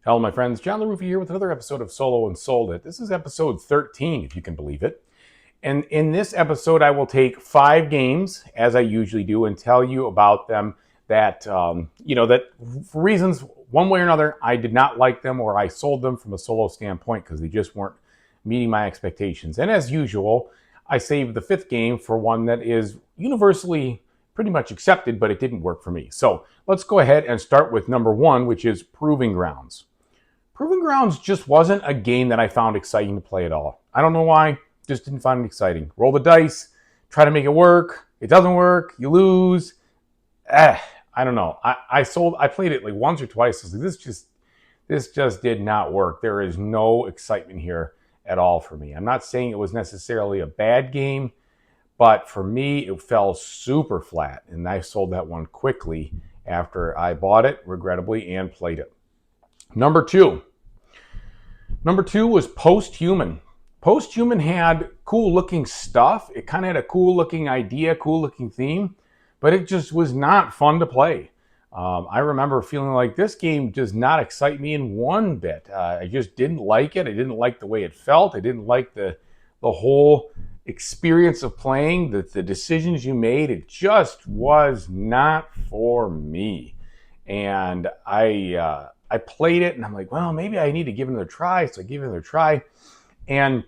Hello, my friends. John LaRuffa here with another episode of Solo and Sold It. This is episode 13, if you can believe it. And in this episode, I will take 5 games, as I usually do, and tell you about them that, that for reasons one way or another, I did not like them or I sold them from a solo standpoint because they just weren't meeting my expectations. And as usual, I saved the 5th game for one that is universally pretty much accepted, but it didn't work for me. So let's go ahead and start with number 1, which is Proving Grounds. Proving Grounds just wasn't a game that I found exciting to play at all. I don't know why, just didn't find it exciting. Roll the dice, try to make it work. It doesn't work, you lose. I don't know. I played it like once or twice. I was like, this just did not work. There is no excitement here at all for me. I'm not saying it was necessarily a bad game, but for me, it fell super flat, and I sold that one quickly after I bought it, regrettably, and played it. Number two was Posthuman. Posthuman had cool looking stuff. It kind of had a cool looking idea, cool looking theme, but it just was not fun to play. I remember feeling like this game does not excite me in one bit. I just didn't like it. I didn't like the way it felt. I didn't like the whole experience of playing, the decisions you made. It just was not for me. And I played it and I'm like, well, maybe I need to give it another try. So I gave it another try, and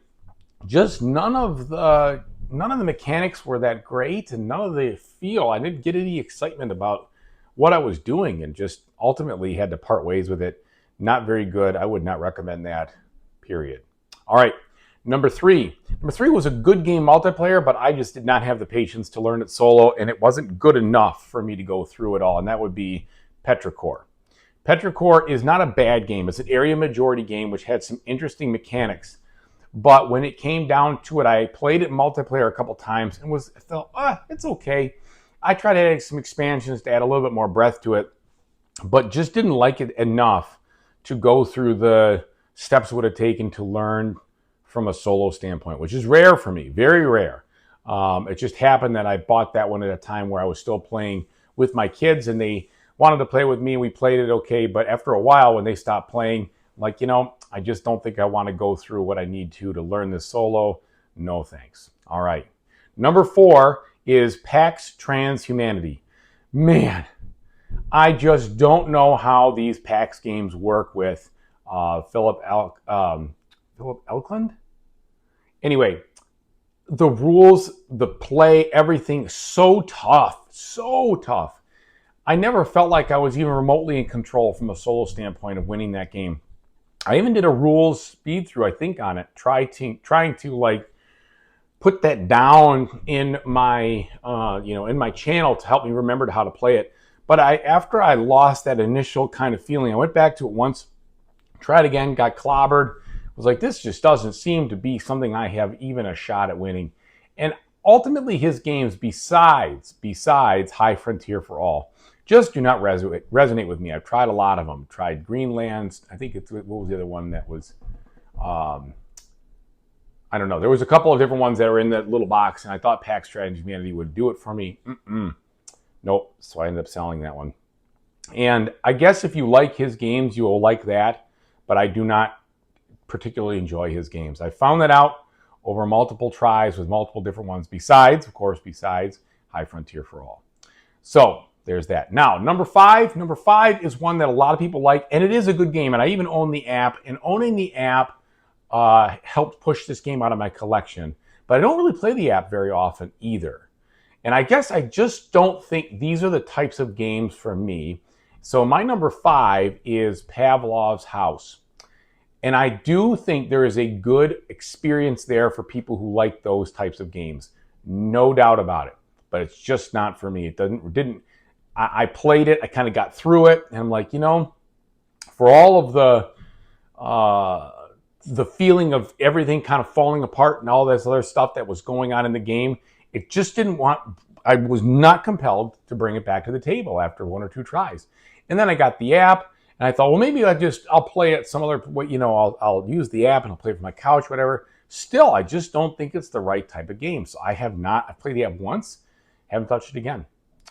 just none of the mechanics were that great, and none of the feel. I didn't get any excitement about what I was doing, and just ultimately had to part ways with it. Not very good. I would not recommend that, period. All right, number three. Number 3 was a good game multiplayer, but I just did not have the patience to learn it solo, and it wasn't good enough for me to go through it all, and that would be Petra Cor. Petra Cor is not a bad game. It's an area majority game which had some interesting mechanics. But when it came down to it, I played it multiplayer a couple times and I thought, it's okay. I tried adding some expansions to add a little bit more breadth to it, but just didn't like it enough to go through the steps it would have taken to learn from a solo standpoint, which is rare for me, very rare. It just happened that I bought that one at a time where I was still playing with my kids, and they wanted to play with me. We played it okay, but after a while when they stopped playing, like, I just don't think I want to go through what I need to learn this solo. No thanks. All right. Number 4 is PAX Transhumanity. Man, I just don't know how these PAX games work with Philip Elkland? Anyway, the rules, the play, everything, so tough, so tough. I never felt like I was even remotely in control from a solo standpoint of winning that game. I even did a rules speed through, I think, on it, trying to like put that down in my in my channel to help me remember how to play it. But after I lost that initial kind of feeling, I went back to it once, tried again, got clobbered. Was like, this just doesn't seem to be something I have even a shot at winning. And ultimately, his games, besides High Frontier for All, just do not resonate with me. I've tried a lot of them. Tried Greenlands. I think what was the other one that was, I don't know. There was a couple of different ones that were in that little box, and I thought PAX Transhumanity would do it for me. Nope. So I ended up selling that one. And I guess if you like his games, you will like that, but I do not particularly enjoy his games. I found that out over multiple tries with multiple different ones, besides High Frontier for All. So there's that. Now, number 5 is one that a lot of people like, and it is a good game, and I even own the app, and owning the app helped push this game out of my collection, but I don't really play the app very often either. And I guess I just don't think these are the types of games for me. So my number 5 is Pavlovs House. And I do think there is a good experience there for people who like those types of games. No doubt about it. But it's just not for me. I played it, I kind of got through it, and I'm like, for all of the feeling of everything kind of falling apart and all this other stuff that was going on in the game, it just I was not compelled to bring it back to the table after 1 or 2 tries. And then I got the app, and I thought, well, maybe I'll play it some other, I'll use the app and I'll play it from my couch, whatever. Still, I just don't think it's the right type of game. So I've played the app once, haven't touched it again.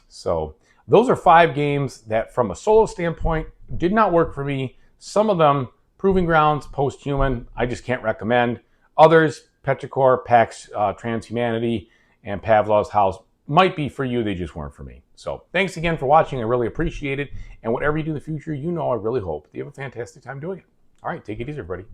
So those are 5 games that from a solo standpoint did not work for me. Some of them, Proving Grounds, Posthuman, I just can't recommend. Others, Petra Cor, Pax Transhumanity, and Pavlovs House might be for you. They just weren't for me. So thanks again for watching. I really appreciate it. And whatever you do in the future, I really hope that you have a fantastic time doing it. All right, take it easy, everybody.